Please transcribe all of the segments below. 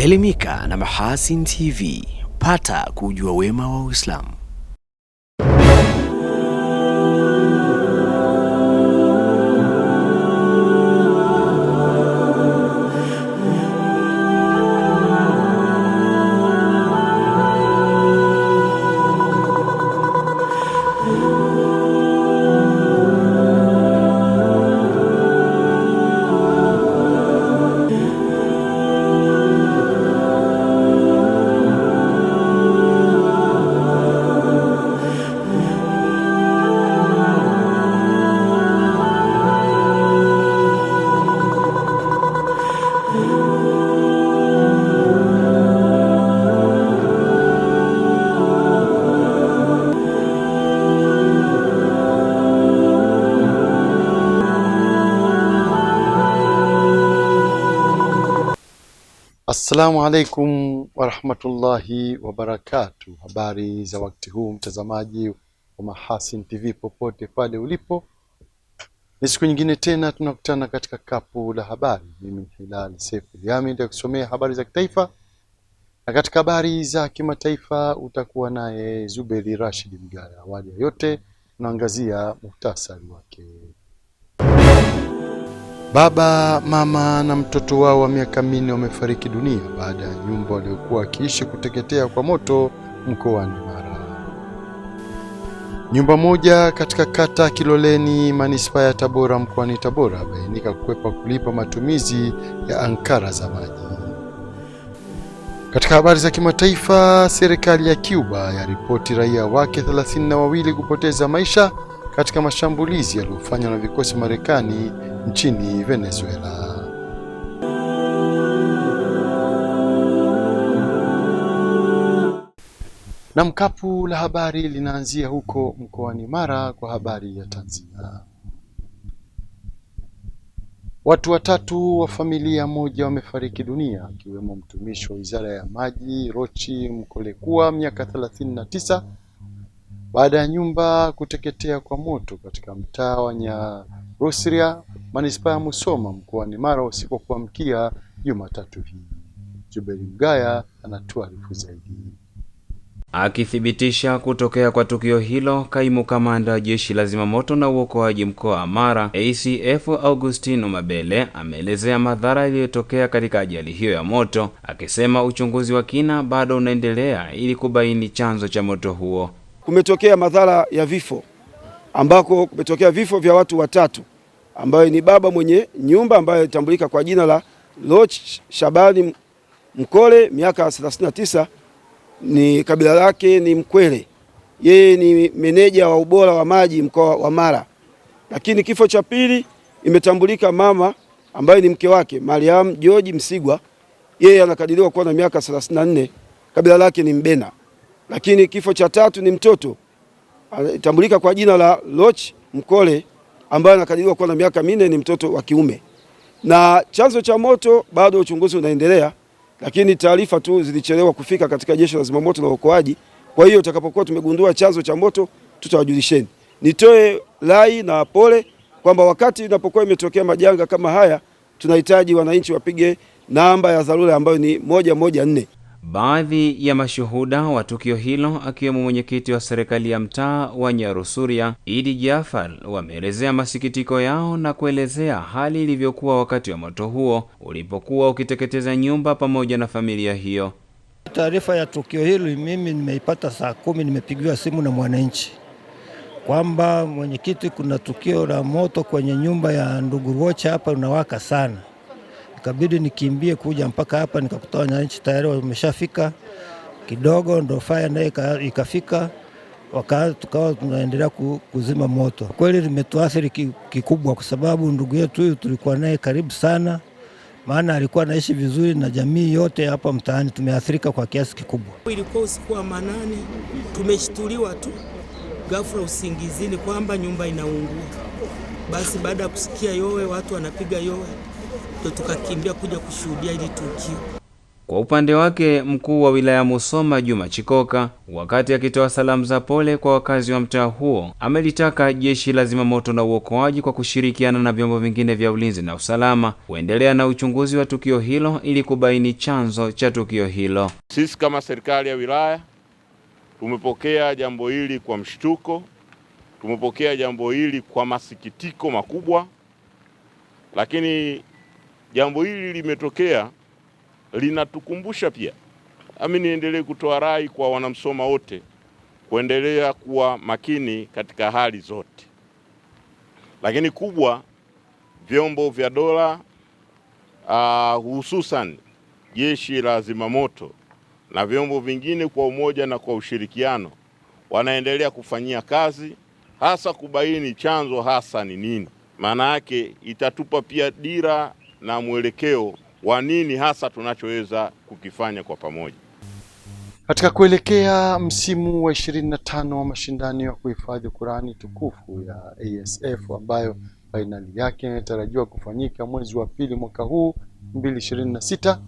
Elimika na Mahasin TV, pata kujua wema wa Uislamu. Assalamu alaikum wa rahmatullahi wa barakatuh. Habari za wakati huu mtazamaji wa Mahasin TV popote pale ulipo. Ni siku nyingine tena tunakutana katika kapu la habari. Mimi Hilal Seif Yami ndio kusomea habari za kitaifa. Na katika habari za kimataifa utakuwa naye Zuberi Rashid Mgaya. Awali ya yote tunaangazia muhtasari wake. Baba, mama na mtoto wao wa miaka 4 wamefariki dunia baada ya nyumba waliokuwa wakiishi kuteketea kwa moto mkoani Mara. Nyumba moja katika kata Kiloleni manispaa ya Tabora mkoani Tabora bainika kukwepa kulipa matumizi ya ankara za maji. Katika habari za kimataifa, serikali ya Cuba yaripoti raia wake 32 kupoteza maisha katika mashambulizi yaliyofanywa na vikosi Marekani nchini Venezuela. Na mkapu la habari linaanzia huko mkoani Mara kwa habari ya Tanzania. Watu watatu wa familia moja wamefariki dunia akiwemo mtumishi wa Wizara ya Maji Rochi Mkolekua miaka 39 baada ya nyumba kuteketea kwa moto katika mtaa wa Nyarusira manispaa ya Musoma mkoani Mara usiku wa kuamkia Jumatatu hii. Zuberi Mgaya anatuarifu zaidi. Akithibitisha kutokea kwa tukio hilo, kaimu kamanda wa Jeshi la Zimamoto na Uokoaji mkoa wa Mara ACF Augustino Mabele ameelezea madhara yaliyotokea katika ajali hiyo ya moto, akisema uchunguzi wa kina bado unaendelea ili kubaini chanzo cha moto huo. Kumetokea madhara ya vifo ambako kumetokea vifo vya watu watatu, ambayo ni baba mwenye nyumba ambaye alitambulika kwa jina la Loch Shabani Mkole miaka 39, ni kabila lake ni Mkwele. Yeye ni meneja wa ubora wa maji mkoa wa Mara. Lakini kifo cha pili imetambulika mama ambaye ni mke wake Mariam George Msigwa. Yeye anakadiriwa kuwa na miaka 34, kabila lake ni Mbena. Lakini kifo cha tatu ni mtoto anatambulika kwa jina la Loch Mkole ambaye anakadiriwa kuwa na miaka 4, ni mtoto wa kiume. Na chanzo cha moto bado uchunguzi unaendelea, lakini taarifa tu zilichelewa kufika katika Jeshi la Zimamoto na Uokoaji. Kwa hiyo utakapokuwa tumegundua chanzo cha moto tutawajulisheni. Nitoe rai na pole kwamba wakati inapokuwa imetokea majanga kama haya tunahitaji wananchi wapige namba ya dharura ambayo ni 114. Baadhi ya mashuhuda wa tukio hilo akiwemo mwenyekiti wa serikali ya mtaa wa Nyarusuria Idi Jafar wameelezea masikitiko yao na kuelezea hali ilivyokuwa wakati wa moto huo ulipokuwa ukiteketeza nyumba pamoja na familia hiyo. Taarifa ya tukio hili mimi nimeipata saa 10, nimepigiwa simu na mwananchi kwamba mwenyekiti, kuna tukio la moto kwenye nyumba ya ndugu Rocha hapa unawaka sana. Ikabidi nikimbie kuja mpaka hapa, nikakuta wananchi tayari wameshafika kidogo, ndo fire naye ikafika, tukawa tunaendelea kuzima moto. Kweli limetuathiri kikubwa kwa sababu ndugu yetu huyu tulikuwa naye karibu sana, maana alikuwa anaishi vizuri na jamii yote hapa mtaani. Tumeathirika kwa kiasi kikubwa. Ilikuwa usiku wa manane, tumeshtuliwa tu ghafla usingizini kwamba nyumba inaungua. Basi baada ya kusikia yowe, watu wanapiga yowe, ndio tukakimbia kuja kushuhudia hili tukio. Kwa upande wake, mkuu wa wilaya Musoma Juma Chikoka, wakati akitoa salamu za pole kwa wakazi wa mtaa huo, amelitaka jeshi la zimamoto na uokoaji kwa kushirikiana na vyombo vingine vya ulinzi na usalama kuendelea na uchunguzi wa tukio hilo ili kubaini chanzo cha tukio hilo. Sisi kama serikali ya wilaya tumepokea jambo hili kwa mshtuko, tumepokea jambo hili kwa masikitiko makubwa, lakini jambo hili limetokea linatukumbusha pia. Niendelee kutoa rai kwa wanamsoma wote kuendelea kuwa makini katika hali zote, lakini kubwa vyombo vya dola hususan jeshi la zimamoto na vyombo vingine kwa umoja na kwa ushirikiano wanaendelea kufanyia kazi, hasa kubaini chanzo hasa ni nini. Maana yake itatupa pia dira na mwelekeo wa nini hasa tunachoweza kukifanya kwa pamoja. Katika kuelekea msimu wa 25 wa mashindano ya kuhifadhi Qur'ani tukufu ya ASF ambayo fainali yake inatarajiwa kufanyika mwezi wa pili mwaka huu 2026,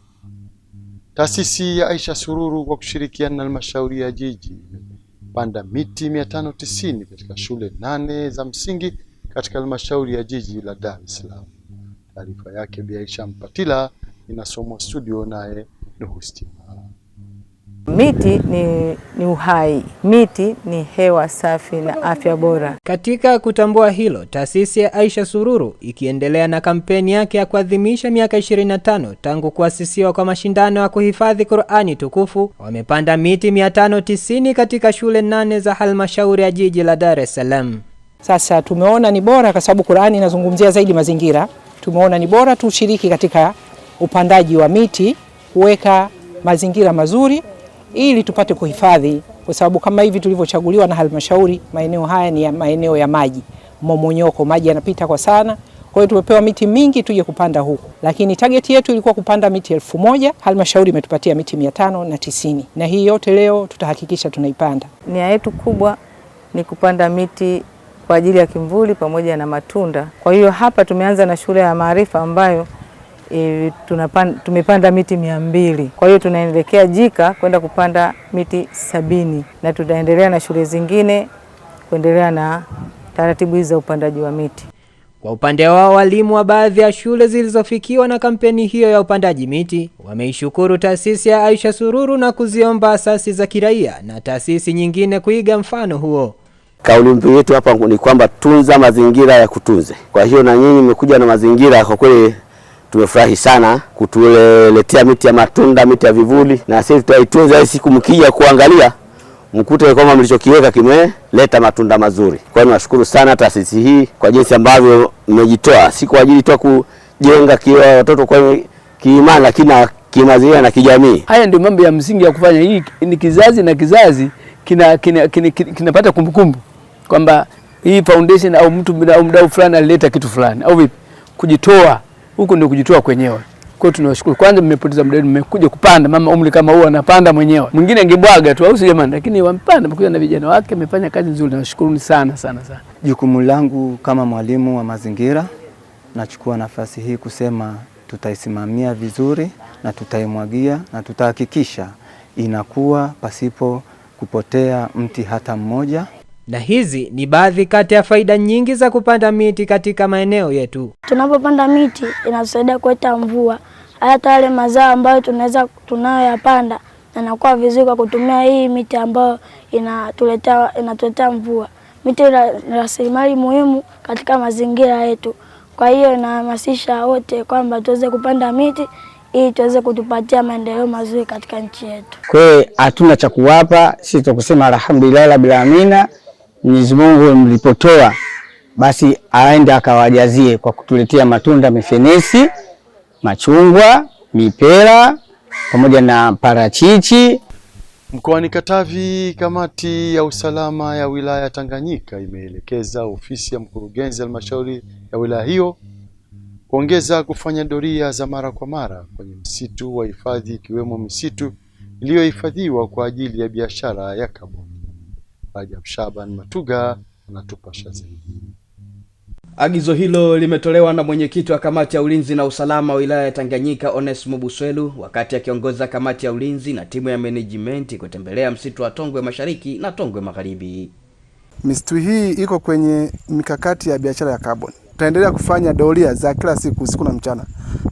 taasisi ya Aisha Sururu kwa kushirikiana na halmashauri ya jiji imepanda miti 590 katika shule 8 za msingi katika halmashauri ya jiji la Dar es Salaam. Taarifa yake Bi Aisha Mpatila inasomwa studio naye Nuhustima. Miti ni uhai, miti ni hewa safi na afya bora. Katika kutambua hilo, taasisi ya Aisha Sururu ikiendelea na kampeni yake ya kuadhimisha miaka 25 tangu kuasisiwa kwa mashindano ya kuhifadhi Qur'ani tukufu, wamepanda miti 590 katika shule 8 za halmashauri ya jiji la Dar es Salaam. Sasa tumeona ni bora kwa sababu Qur'ani inazungumzia zaidi mazingira. Tumeona ni bora tushiriki katika upandaji wa miti, kuweka mazingira mazuri ili tupate kuhifadhi, kwa sababu kama hivi tulivyochaguliwa na halmashauri, maeneo haya ni maeneo ya maji, mmomonyoko, maji yanapita kwa sana. Kwa hiyo tumepewa miti mingi tuje kupanda huku, lakini target yetu ilikuwa kupanda miti 1000, halmashauri imetupatia miti 590, na hii yote leo tutahakikisha tunaipanda. Nia yetu kubwa ni kupanda miti kwa ajili ya kimvuli pamoja na matunda. Kwa hiyo hapa tumeanza na shule ya Maarifa ambayo tumepanda miti 200. Kwa hiyo tunaelekea Jika kwenda kupanda miti 70 na tutaendelea na shule zingine kuendelea na taratibu hizo za upandaji wa miti. Kwa upande wao, walimu wa baadhi ya shule zilizofikiwa na kampeni hiyo ya upandaji miti wameishukuru taasisi ya Aisha Sururu na kuziomba asasi za kiraia na taasisi nyingine kuiga mfano huo. Kauli mbiu yetu hapa ni kwamba tunza mazingira ya kutunze. Kwa hiyo na nyinyi mmekuja na mazingira, kwa kweli tumefurahi sana kutuletea miti ya matunda, miti ya vivuli, na sisi tutaitunza. Siku mkija kuangalia mkute kwamba mlichokiweka kimeleta matunda mazuri. Kwa hiyo nashukuru sana taasisi hii kwa jinsi ambavyo mmejitoa, si kwa ajili tu kujenga watoto kwa kiimani, lakini kimazingira na kijamii. Haya ndio mambo ya msingi ya kufanya. Hii ni kizazi na kizazi kinapata kumbukumbu kwamba hii foundation au mtu au mdau fulani alileta kitu fulani au vipi. Kujitoa huko ndio kujitoa kwenyewe. Kwa hiyo tunawashukuru. Kwanza mmepoteza muda, mmekuja kupanda. Mama umri kama huo anapanda mwenyewe, mwingine angebwaga tu au si jamani, lakini wampanda, mkuja na vijana wake, amefanya kazi nzuri. Nawashukuruni sana sana sana. Jukumu langu kama mwalimu wa mazingira, nachukua nafasi hii kusema tutaisimamia vizuri na tutaimwagia na tutahakikisha inakuwa pasipo kupotea mti hata mmoja. Na hizi ni baadhi kati ya faida nyingi za kupanda miti katika maeneo yetu. Tunapopanda miti inatusaidia kuleta mvua. Hata yale mazao ambayo tunayoyapanda yanakuwa vizuri kwa kutumia hii miti ambayo inatuletea mvua. Miti ni rasilimali muhimu katika mazingira yetu. Kwa hiyo inahamasisha wote kwamba tuweze kupanda miti ili tuweze kutupatia maendeleo mazuri katika nchi yetu. Kwa hiyo hatuna cha kuwapa, sisi tukusema alhamdulillah rabbil alamin. Mwenyezi Mungu mlipotoa basi aende akawajazie kwa kutuletea matunda, mifenesi, machungwa, mipera pamoja na parachichi. Mkoani Katavi, kamati ya usalama ya wilaya Tanganyika imeelekeza ofisi ya mkurugenzi halmashauri ya wilaya hiyo kuongeza kufanya doria za mara kwa mara kwenye msitu wa hifadhi, ikiwemo misitu iliyohifadhiwa kwa ajili ya biashara ya kaboni. Rajab Shaban Matuga anatupasha zaidi. Agizo hilo limetolewa na mwenyekiti wa kamati ya ulinzi na usalama wa wilaya ya Tanganyika Onesmo Buswelu wakati akiongoza kamati ya ulinzi na timu ya management kutembelea msitu wa Tongwe Mashariki na Tongwe Magharibi. Misitu hii iko kwenye mikakati ya biashara ya carbon. Tutaendelea kufanya doria za kila siku usiku na mchana.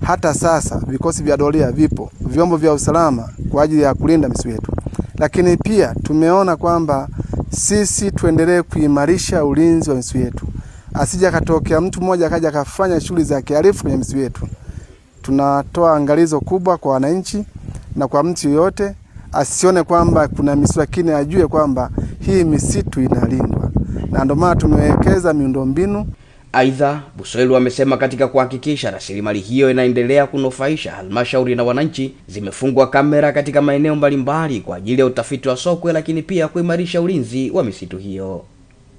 Hata sasa vikosi vya doria vipo, vyombo vya usalama kwa ajili ya kulinda misitu yetu. Lakini pia tumeona kwamba sisi tuendelee kuimarisha ulinzi wa misitu yetu. Asija katokea mtu mmoja akaja akafanya shughuli za kihalifu kwenye misitu yetu. Tunatoa angalizo kubwa kwa wananchi na kwa mtu yote asione kwamba kuna misitu, lakini ajue kwamba hii misitu inalindwa. Na ndio maana tumewekeza miundombinu. Aidha, Buswelu amesema katika kuhakikisha rasilimali hiyo inaendelea kunufaisha halmashauri na wananchi, zimefungwa kamera katika maeneo mbalimbali kwa ajili ya utafiti wa sokwe, lakini pia kuimarisha ulinzi wa misitu hiyo.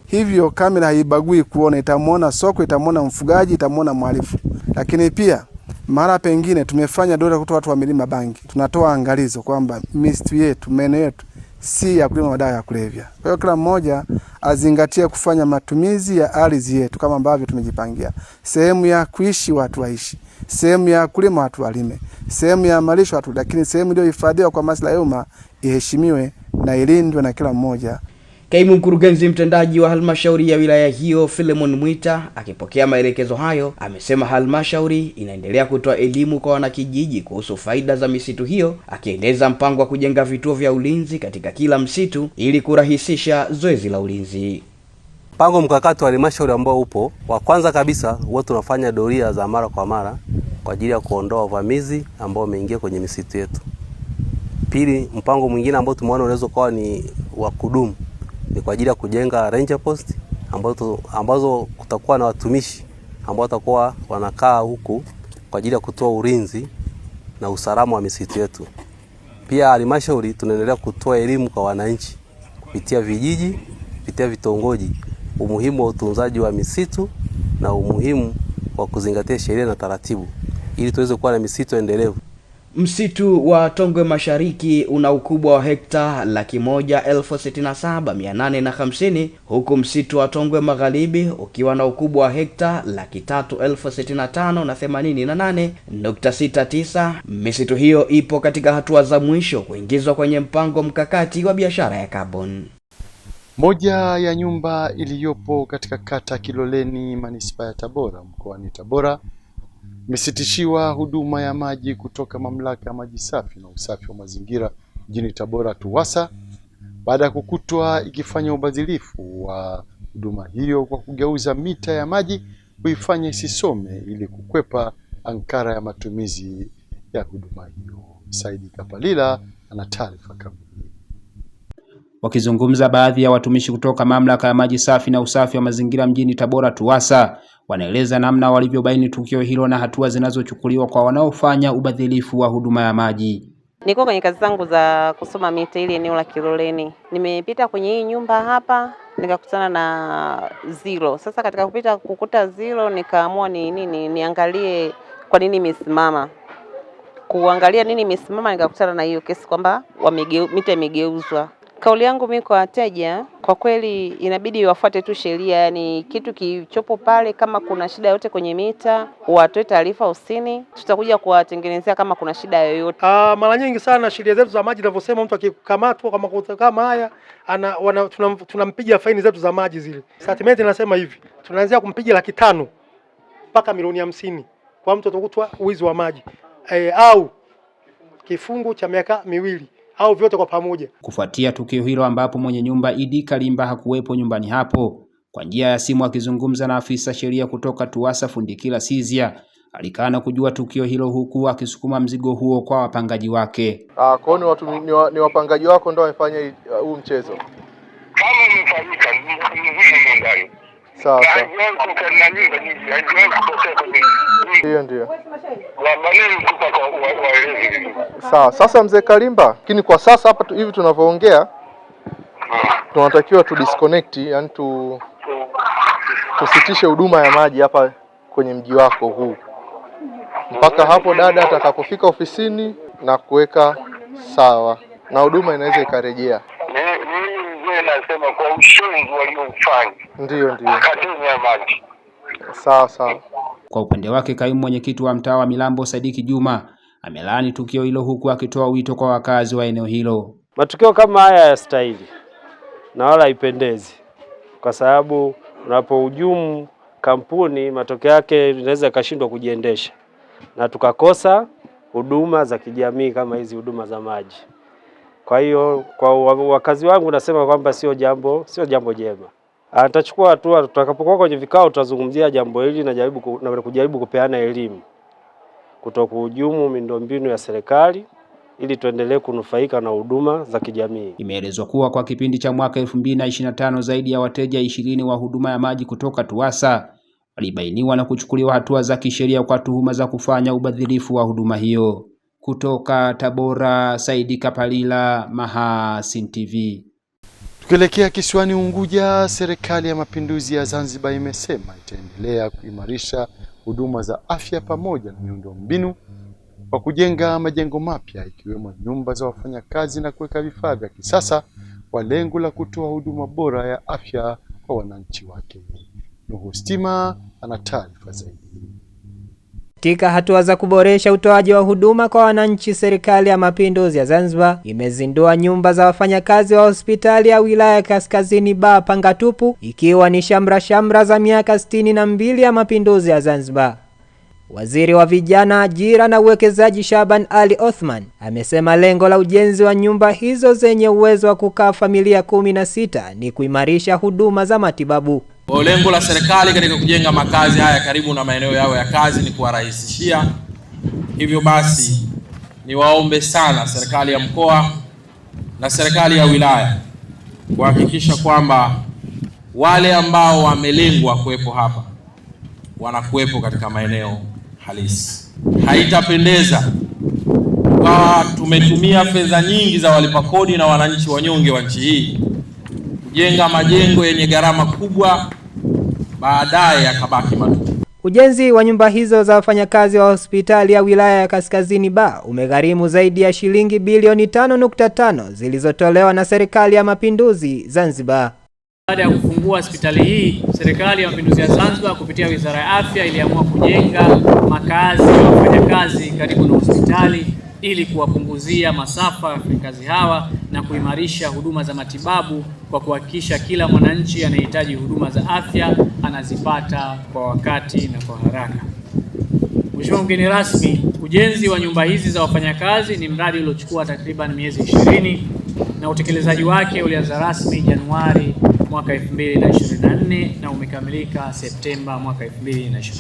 Hivyo kamera haibagui kuona, itamuona sokwe, itamuona mfugaji, itamuona mhalifu. Lakini pia mara pengine tumefanya doria kutoa watu wa milima bangi. Tunatoa angalizo kwamba misitu yetu, maeneo yetu si ya kulima madawa ya kulevya. Kwa hiyo kila mmoja azingatie kufanya matumizi ya ardhi yetu kama ambavyo tumejipangia. Sehemu ya kuishi watu waishi, sehemu ya kulima watu walime, sehemu ya malisho watu, lakini sehemu iliyohifadhiwa kwa maslahi ya umma iheshimiwe na ilindwe na kila mmoja. Kaimu mkurugenzi mtendaji wa halmashauri ya wilaya hiyo Philemon Mwita akipokea maelekezo hayo amesema halmashauri inaendelea kutoa elimu kwa wanakijiji kuhusu faida za misitu hiyo, akieleza mpango wa kujenga vituo vya ulinzi katika kila msitu ili kurahisisha zoezi la ulinzi. Mpango mkakati wa halmashauri ambao upo, wa kwanza kabisa wote tunafanya doria za mara kwa mara kwa ajili ya kuondoa uvamizi ambao umeingia kwenye misitu yetu. Pili, mpango mwingine ambao tumeona unaweza kuwa ni wa kudumu ni kwa ajili ya kujenga ranger post ambazo kutakuwa na watumishi ambao watakuwa wanakaa huku kwa ajili ya kutoa ulinzi na usalama wa misitu yetu. Pia halmashauri tunaendelea kutoa elimu kwa wananchi kupitia vijiji, kupitia vitongoji, umuhimu wa utunzaji wa misitu na umuhimu wa kuzingatia sheria na taratibu ili tuweze kuwa na misitu endelevu. Msitu wa Tongwe Mashariki una ukubwa wa hekta 1,167,850 huku msitu wa Tongwe Magharibi ukiwa na ukubwa wa hekta 365,068.69. Misitu hiyo ipo katika hatua za mwisho kuingizwa kwenye mpango mkakati wa biashara ya carbon. Moja ya nyumba iliyopo katika kata Kiloleni manispaa ya Tabora mkoani Tabora imesitishiwa huduma ya maji kutoka mamlaka ya maji safi na usafi wa mazingira mjini Tabora TUWASA baada ya kukutwa ikifanya ubadhilifu wa huduma hiyo kwa kugeuza mita ya maji kuifanya isisome ili kukwepa ankara ya matumizi ya huduma hiyo. Saidi Kapalila ana taarifa kamili. Wakizungumza, baadhi ya watumishi kutoka mamlaka ya maji safi na usafi wa mazingira mjini Tabora TUWASA wanaeleza namna walivyobaini tukio hilo na hatua zinazochukuliwa kwa wanaofanya ubadhilifu wa huduma ya maji. Niko kwenye kazi zangu za kusoma mita ile eneo la Kiloleni. Nimepita kwenye hii nyumba hapa nikakutana na zero. Sasa katika kukuta zero nikaamua niangalie kwa nini imesimama. Kuangalia nini imesimama nikakutana na hiyo kesi kwamba mita imegeuzwa. Kauli yangu mimi kwa wateja, kwa kweli inabidi wafuate tu sheria, yani kitu kichopo pale, kama kuna shida yote kwenye mita watoe taarifa ofisini, tutakuja kuwatengenezea kama kuna shida yoyote. Mara nyingi sana sheria zetu za maji zinavyosema mtu akikamatwa kama haya tunampiga faini zetu za maji zile. Statement inasema hivi, tunaanzia kumpiga 500,000 mpaka milioni 50 kwa mtu atakutwa uwizi wa maji au kifungu cha miaka 2 au vyote kwa pamoja. Kufuatia tukio hilo ambapo mwenye nyumba Idi Kalimba hakuwepo nyumbani hapo, kwa njia ya simu akizungumza na afisa sheria kutoka TUWASA Fundikila Sizia, alikana kujua tukio hilo huku akisukuma mzigo huo kwa wapangaji wake. Kwa ni wapangaji wako ndio wamefanya huu mchezo. Kama umefanyika mzigo ndani. Sawa. Ndio. Sawa. Sasa mzee Kalimba, lakini kwa sasa hapa hivi tunavyoongea tunatakiwa tu disconnect, yani tusitishe huduma ya maji hapa kwenye mji wako huu mpaka hapo dada atakapofika ofisini na kuweka sawa na huduma inaweza ikarejea. Nasema kwa ushungu waliofanya. Ndio. Akademi ya maji. Sawa sawa. Kwa upande wake, kaimu mwenyekiti wa mtaa wa Milambo Sadiki Juma amelaani tukio hilo huku akitoa wito kwa wakazi wa eneo hilo. Matukio kama haya hayastahili na wala haipendezi, kwa sababu unapohujumu kampuni matokeo yake inaweza kashindwa kujiendesha na tukakosa huduma za kijamii kama hizi huduma za maji. Kwa hiyo kwa wakazi wangu nasema kwamba sio jambo jema. Atachukua hatua tutakapokuwa kwenye vikao, tutazungumzia jambo hili na kujaribu kupeana elimu kutokuhujumu miundombinu ya serikali ili tuendelee kunufaika na huduma za kijamii. Imeelezwa kuwa kwa kipindi cha mwaka 2025 zaidi ya wateja 20 wa huduma ya maji kutoka TUWASA walibainiwa na kuchukuliwa hatua za kisheria kwa tuhuma za kufanya ubadhirifu wa huduma hiyo. Kutoka Tabora, Saidi Kapalila, Mahasin TV. Tukielekea kisiwani Unguja, Serikali ya Mapinduzi ya Zanzibar imesema itaendelea kuimarisha huduma za afya pamoja na miundombinu kwa kujenga majengo mapya ikiwemo nyumba za wafanyakazi na kuweka vifaa vya kisasa kwa lengo la kutoa huduma bora ya afya kwa wananchi wake. Nuhu Stima ana taarifa zaidi. Katika hatua za kuboresha utoaji wa huduma kwa wananchi, Serikali ya Mapinduzi ya Zanzibar imezindua nyumba za wafanyakazi wa hospitali ya wilaya Kaskazini Ba Pangatupu, ikiwa ni shamra za miaka 62 ya Mapinduzi ya Zanzibar. Waziri wa Vijana, Ajira na Uwekezaji Shaban Ali Othman amesema lengo la ujenzi wa nyumba hizo zenye uwezo wa kukaa familia 16 ni kuimarisha huduma za matibabu. Lengo la serikali katika kujenga makazi haya karibu na maeneo yao ya kazi ni kuwarahisishia. Hivyo basi niwaombe sana serikali ya mkoa na serikali ya wilaya kuhakikisha kwamba wale ambao wamelengwa kuwepo hapa wanakuwepo katika maeneo halisi. Haitapendeza kwa tumetumia fedha nyingi za walipa kodi na wananchi wanyonge wa nchi hii kujenga majengo yenye gharama kubwa, baadaye yakabaki matupu. Ujenzi wa nyumba hizo za wafanyakazi wa hospitali ya wilaya ya Kaskazini Ba umegharimu zaidi ya shilingi bilioni 5.5 zilizotolewa na Serikali ya Mapinduzi Zanzibar. Baada ya kufungua hospitali hii, Serikali ya Mapinduzi ya Zanzibar kupitia Wizara ya Afya iliamua kujenga makazi ya wafanyakazi karibu na hospitali ili kuwapunguzia masafa wafanyakazi hawa na kuimarisha huduma za matibabu kwa kuhakikisha kila mwananchi anayehitaji huduma za afya anazipata kwa wakati na kwa haraka. Mheshimiwa mgeni rasmi, ujenzi wa nyumba hizi za wafanyakazi ni mradi uliochukua takriban miezi 20 na utekelezaji wake ulianza rasmi Januari mwaka 2024 na umekamilika Septemba mwaka 2025.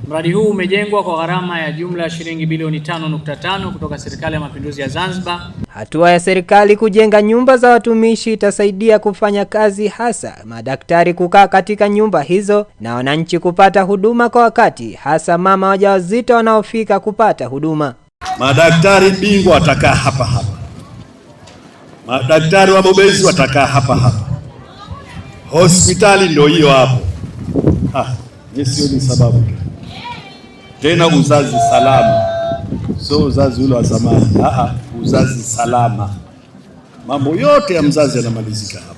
Mradi huu umejengwa kwa gharama ya jumla ya shilingi bilioni 5.5 kutoka Serikali ya Mapinduzi ya Zanzibar. Hatua ya serikali kujenga nyumba za watumishi itasaidia kufanya kazi, hasa madaktari kukaa katika nyumba hizo na wananchi kupata huduma kwa wakati, hasa mama wajawazito wanaofika kupata huduma. Madaktari bingwa watakaa hapa hapa. Madaktari wabobezi watakaa hapa hapa. Hospitali ndio hiyo hapo. Sio ni sababu. Tena uzazi salama. Sio uzazi ule wa zamani. Uzazi salama. Mambo yote ya mzazi yanamalizika hapa.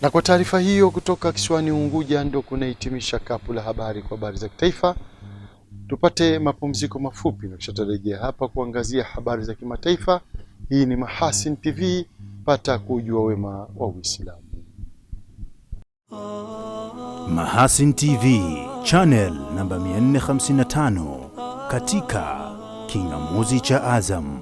Na kwa taarifa hiyo kutoka kisiwani Unguja ndio kunahitimisha kapu la habari kwa habari za kitaifa. Tupate mapumziko mafupi na kisha tutarejea hapa kuangazia habari za kimataifa. Hii ni Mahasin TV, pata kujua wema wa Uislamu. Mahasin TV, channel namba 455 katika kingamuzi cha Azam.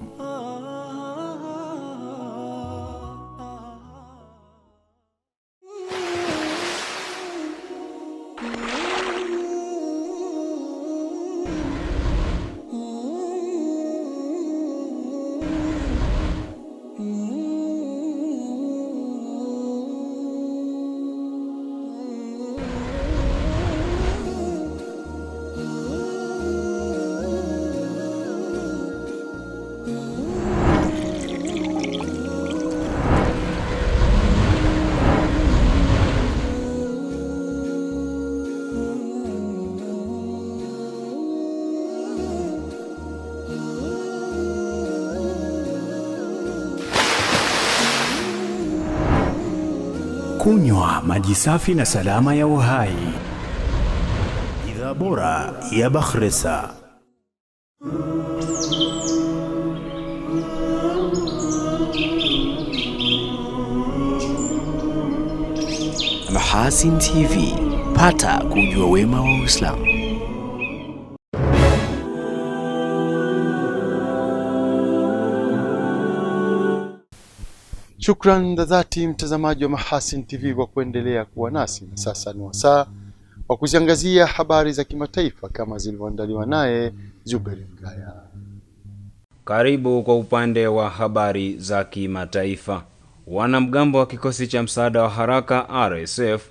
Kunywa maji safi na salama ya uhai. bidhaa bora ya Bakhresa. Mahasin TV, pata kujua wema wa Uislamu. Shukran za dhati mtazamaji wa Mahasin TV kwa kuendelea kuwa nasi. Sasa ni wasaa wa kuziangazia habari za kimataifa kama zilivyoandaliwa naye Zuberi Mgaya. Karibu kwa upande wa habari za kimataifa. Wanamgambo wa kikosi cha msaada wa haraka RSF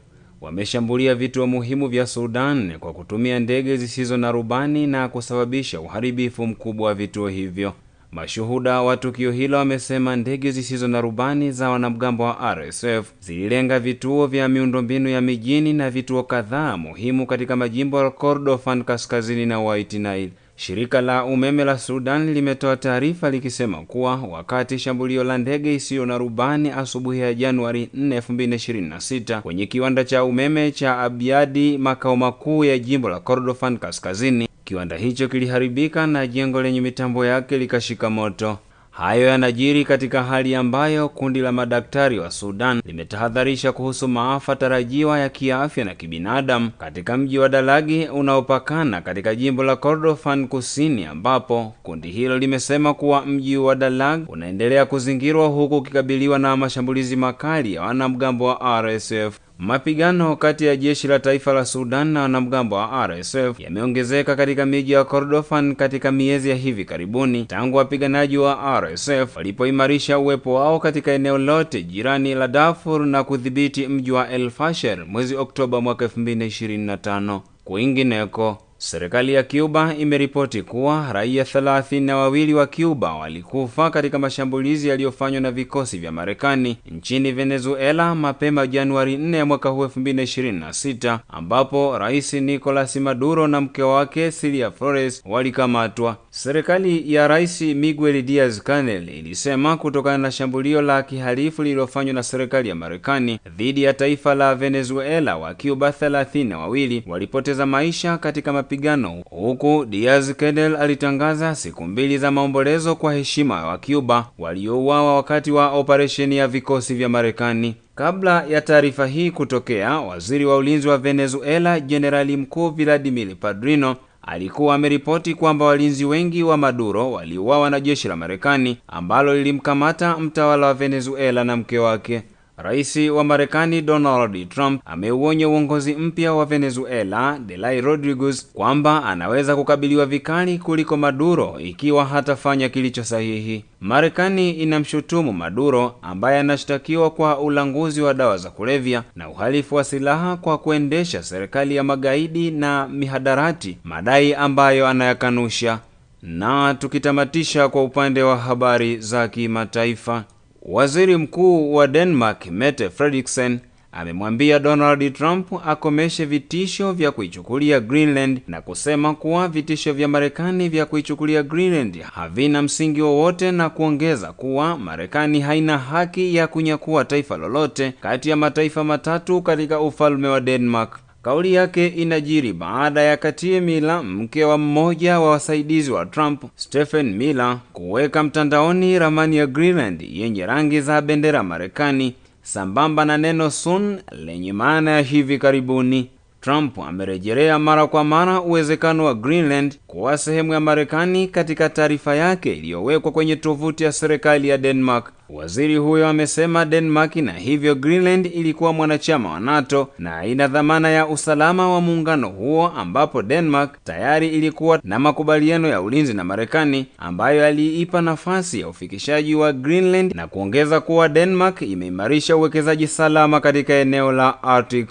wameshambulia vituo muhimu vya Sudan kwa kutumia ndege zisizo na rubani na kusababisha uharibifu mkubwa wa vituo hivyo. Mashuhuda wa tukio hilo wamesema ndege zisizo na rubani za wanamgambo wa RSF zililenga vituo vya miundombinu ya mijini na vituo kadhaa muhimu katika majimbo ya Kordofan kaskazini na White Nile. Shirika la umeme la Sudan limetoa taarifa likisema kuwa wakati shambulio la ndege isiyo na rubani asubuhi ya Januari 4, 2026 kwenye kiwanda cha umeme cha Abiadi, makao makuu ya jimbo la Kordofan kaskazini, kiwanda hicho kiliharibika na jengo lenye mitambo yake likashika moto. Hayo yanajiri katika hali ambayo kundi la madaktari wa Sudan limetahadharisha kuhusu maafa tarajiwa ya kiafya na kibinadamu katika mji wa Dalagi unaopakana katika jimbo la Kordofan kusini, ambapo kundi hilo limesema kuwa mji wa Dalag unaendelea kuzingirwa huku ukikabiliwa na mashambulizi makali ya wanamgambo wa RSF. Mapigano kati ya jeshi la taifa la Sudan na wanamgambo wa RSF yameongezeka katika miji ya Kordofan katika miezi ya hivi karibuni tangu wapiganaji wa RSF walipoimarisha uwepo wao katika eneo lote jirani la Darfur na kudhibiti mji wa El Fasher mwezi Oktoba mwaka 2025. Kwingineko, serikali ya Cuba imeripoti kuwa raia 32 wa Cuba walikufa katika mashambulizi yaliyofanywa na vikosi vya Marekani nchini Venezuela mapema Januari 4 mwaka 2026, ambapo Rais Nicolas Maduro na mke wake Celia Flores walikamatwa. Serikali ya Rais Miguel Diaz-Canel ilisema kutokana na shambulio la kihalifu lililofanywa na serikali ya Marekani dhidi ya taifa la Venezuela, wa Cuba 32 walipoteza maisha katika mapigano, huku Diaz-Canel alitangaza siku 2 za maombolezo kwa heshima wa Cuba waliouawa wakati wa operesheni ya vikosi vya Marekani. Kabla ya taarifa hii kutokea, waziri wa ulinzi wa Venezuela Jenerali Mkuu Vladimir Padrino alikuwa ameripoti kwamba walinzi wengi wa Maduro waliuawa na jeshi la Marekani ambalo lilimkamata mtawala wa Venezuela na mke wake. Rais wa Marekani Donald Trump ameuonya uongozi mpya wa Venezuela Delcy Rodriguez kwamba anaweza kukabiliwa vikali kuliko Maduro ikiwa hatafanya kilicho sahihi. Marekani inamshutumu Maduro ambaye anashtakiwa kwa ulanguzi wa dawa za kulevya na uhalifu wa silaha kwa kuendesha serikali ya magaidi na mihadarati, madai ambayo anayakanusha. Na tukitamatisha kwa upande wa habari za kimataifa, Waziri Mkuu wa Denmark Mette Frederiksen amemwambia Donald Trump akomeshe vitisho vya kuichukulia Greenland na kusema kuwa vitisho vya Marekani vya kuichukulia Greenland havina msingi wowote, na kuongeza kuwa Marekani haina haki ya kunyakua taifa lolote kati ya mataifa matatu katika ufalme wa Denmark. Kauli yake inajiri baada ya Katie Miller, mke wa mmoja wa wasaidizi wa Trump, Stephen Miller, kuweka mtandaoni ramani ya Greenland yenye rangi za bendera Marekani sambamba na neno soon lenye maana ya hivi karibuni. Trump amerejelea mara kwa mara uwezekano wa Greenland kuwa sehemu ya Marekani katika taarifa yake iliyowekwa kwenye tovuti ya serikali ya Denmark. Waziri huyo amesema Denmark na hivyo Greenland ilikuwa mwanachama wa NATO na ina dhamana ya usalama wa muungano huo, ambapo Denmark tayari ilikuwa na makubaliano ya ulinzi na Marekani ambayo aliipa nafasi ya ufikishaji wa Greenland, na kuongeza kuwa Denmark imeimarisha uwekezaji salama katika eneo la Arctic.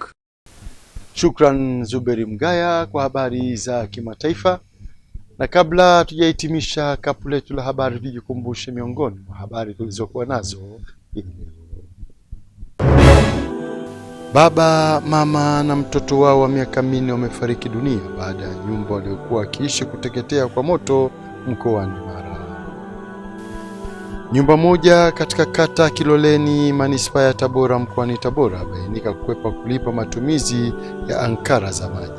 Shukran Zuberi Mgaya kwa habari za kimataifa. Na kabla tujahitimisha kapu letu la habari, tujikumbushe miongoni mwa habari tulizokuwa nazo. Baba, mama na mtoto wao wa miaka 4 wamefariki dunia baada ya nyumba waliokuwa wakiishi kuteketea kwa moto mkoani Mara. Nyumba moja katika kata Kiloleni, manispaa ya Tabora mkoani Tabora, bainika kukwepa kulipa matumizi ya ankara za maji.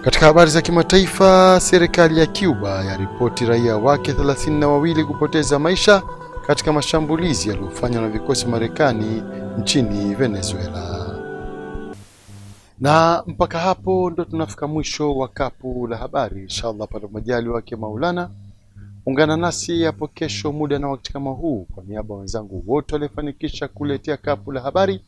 Katika habari za kimataifa, serikali ya Cuba yaripoti raia wake 32 kupoteza maisha katika mashambulizi yaliyofanywa na vikosi Marekani nchini Venezuela. Na mpaka hapo ndo tunafika mwisho wa kapu la habari. Inshallah pale majaliwa wake Maulana, ungana nasi hapo kesho muda na wakati kama huu. Kwa niaba wenzangu wote waliofanikisha kuletea kapu la habari,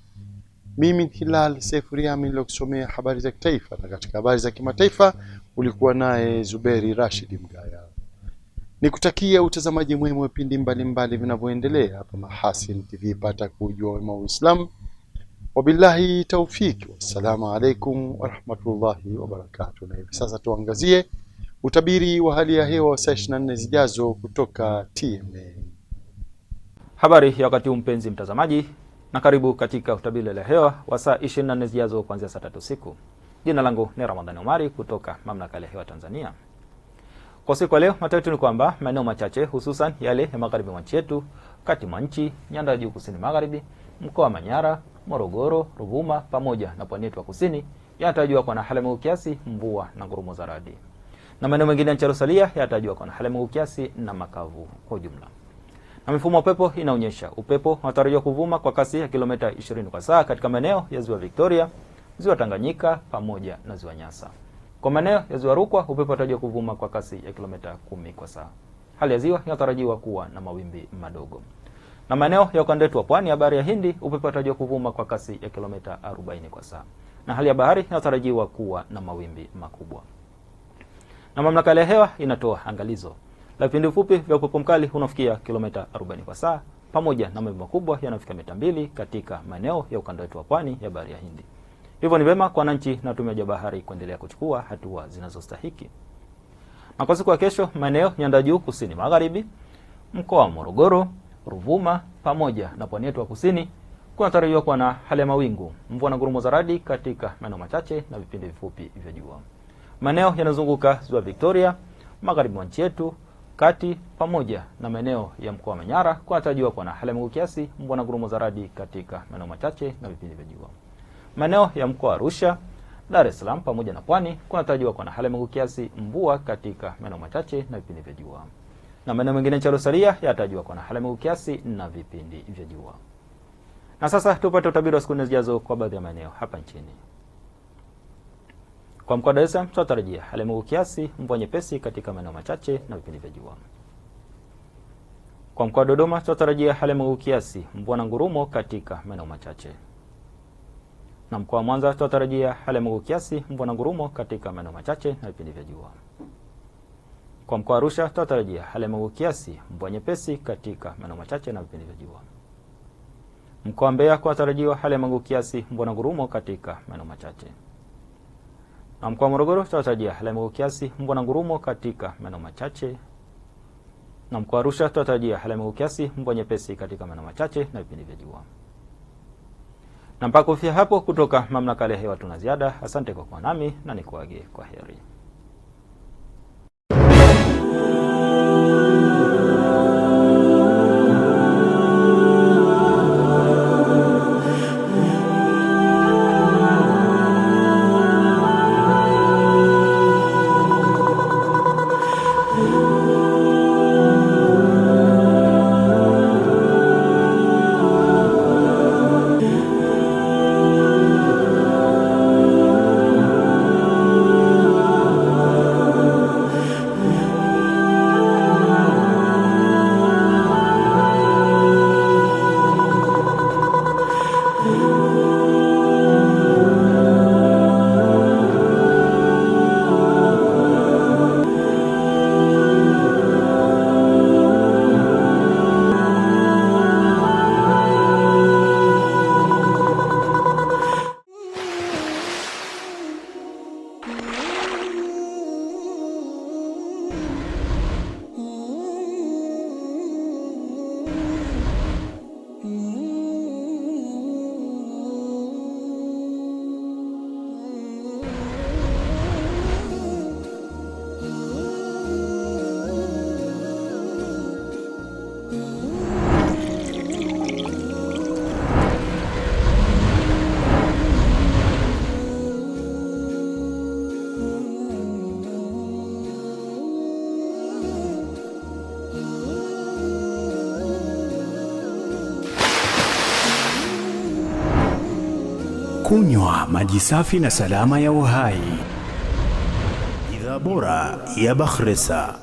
mimi Hilal Sefuriami nilokusomea habari za kitaifa, na katika habari za kimataifa ulikuwa naye Zuberi Rashid Mgaya. Nikutakia utazamaji mwema wa vipindi mbalimbali vinavyoendelea hapa Mahasin TV. Pata kujua wema wa Uislamu. Wabillahi taufiki, wassalamu alaikum warahmatullahi wabarakatuh. Na hivi sasa tuangazie utabiri wa hali ya hewa saa 24 zijazo kutoka TMA. Habari ya wakati mpenzi mtazamaji, na karibu katika utabiri wa hewa wa saa 24 zijazo kuanzia saa 3 usiku. Jina langu ni Ramadhani Omari kutoka Mamlaka ya Hewa Tanzania. Kwa siku leo matatu ni kwamba maeneo machache hususan yale ya magharibi mwa nchi yetu, kati mwa nchi, nyanda ya juu kusini magharibi, mkoa wa Manyara, Morogoro, Ruvuma pamoja na pwani yetu ya kusini yanatarajiwa kuwa na hali ya mawingu kiasi, mvua na ngurumo za radi. Na maeneo mengine ya nchi yaliyosalia yanatarajiwa kuwa na hali ya mawingu kiasi na makavu kwa ujumla. Na mifumo ya upepo inaonyesha upepo unatarajiwa kuvuma kwa kasi ya kilomita 20 kwa saa katika maeneo ya Ziwa Victoria, Ziwa Tanganyika pamoja na Ziwa Nyasa. Kwa maeneo ya Ziwa Rukwa upepo unatarajiwa kuvuma kwa kasi ya kilomita 10 kwa saa. Hali ya ziwa inatarajiwa kuwa na mawimbi madogo. Na maeneo ya ukanda wetu wa pwani ya Bahari ya Hindi upepo unatarajiwa kuvuma kwa kasi ya kilomita 40 kwa saa. Na hali ya bahari inatarajiwa kuwa na mawimbi makubwa. Na Mamlaka ya Hewa inatoa angalizo la vipindi fupi vya upepo mkali unafikia kilomita 40 kwa saa pamoja na mawimbi makubwa yanafika mita 2 katika maeneo ya ukanda wetu wa pwani ya Bahari ya Hindi. Hivyo ni vema kwa wananchi na watumiaji wa bahari kuendelea kuchukua hatua zinazostahiki. Na kwa siku ya kesho, maeneo nyanda juu kusini magharibi, mkoa wa Morogoro, Ruvuma pamoja na pwani yetu ya kusini kunatarajiwa kuwa na hali ya mawingu, mvua na ngurumo za radi katika maeneo machache na vipindi vifupi vya jua. Maeneo yanazunguka Ziwa Victoria, magharibi mwa nchi yetu, kati pamoja na maeneo ya mkoa wa Manyara kunatarajiwa kuwa na hali ya mawingu kiasi, mvua na ngurumo za radi katika maeneo machache na vipindi vya jua. Maeneo ya mkoa wa Arusha, Dar es Salaam pamoja na Pwani kunatarajiwa kuwa na hali ya mawingu kiasi, mvua katika maeneo machache na vipindi vya jua. Na maeneo mengine nchi yaliyosalia yanatarajiwa kuwa na hali ya mawingu kiasi na vipindi vya jua. Na sasa tupate utabiri wa siku nne zijazo kwa baadhi ya maeneo hapa nchini. Kwa mkoa wa Dar es Salaam tunatarajia hali ya mawingu kiasi, mvua nyepesi katika maeneo machache na vipindi vya jua. Kwa mkoa wa Dodoma tunatarajia hali ya mawingu kiasi, mvua na ngurumo katika maeneo machache. Na mkoa wa Mwanza tunatarajia hali ya mawingu kiasi, mvua na ngurumo katika maeneo machache na vipindi vya jua. Kwa mkoa wa Arusha tunatarajia hali ya mawingu kiasi, mvua nyepesi katika maeneo machache na vipindi vya jua. Mkoa wa Mbeya kunatarajiwa hali ya mawingu kiasi, mvua na ngurumo katika maeneo machache. Na mkoa wa Morogoro tunatarajia hali ya mawingu kiasi, mvua na ngurumo katika maeneo machache. Na mkoa wa Arusha tunatarajia hali ya mawingu kiasi, mvua nyepesi katika maeneo machache na vipindi vya jua. Na mpaka kufikia hapo kutoka Mamlaka ya Hewa tuna ziada. Asante kwa kuwa nami na nikuage kwa heri. Kunywa maji safi na salama ya uhai. Bidhaa bora ya Bakhresa.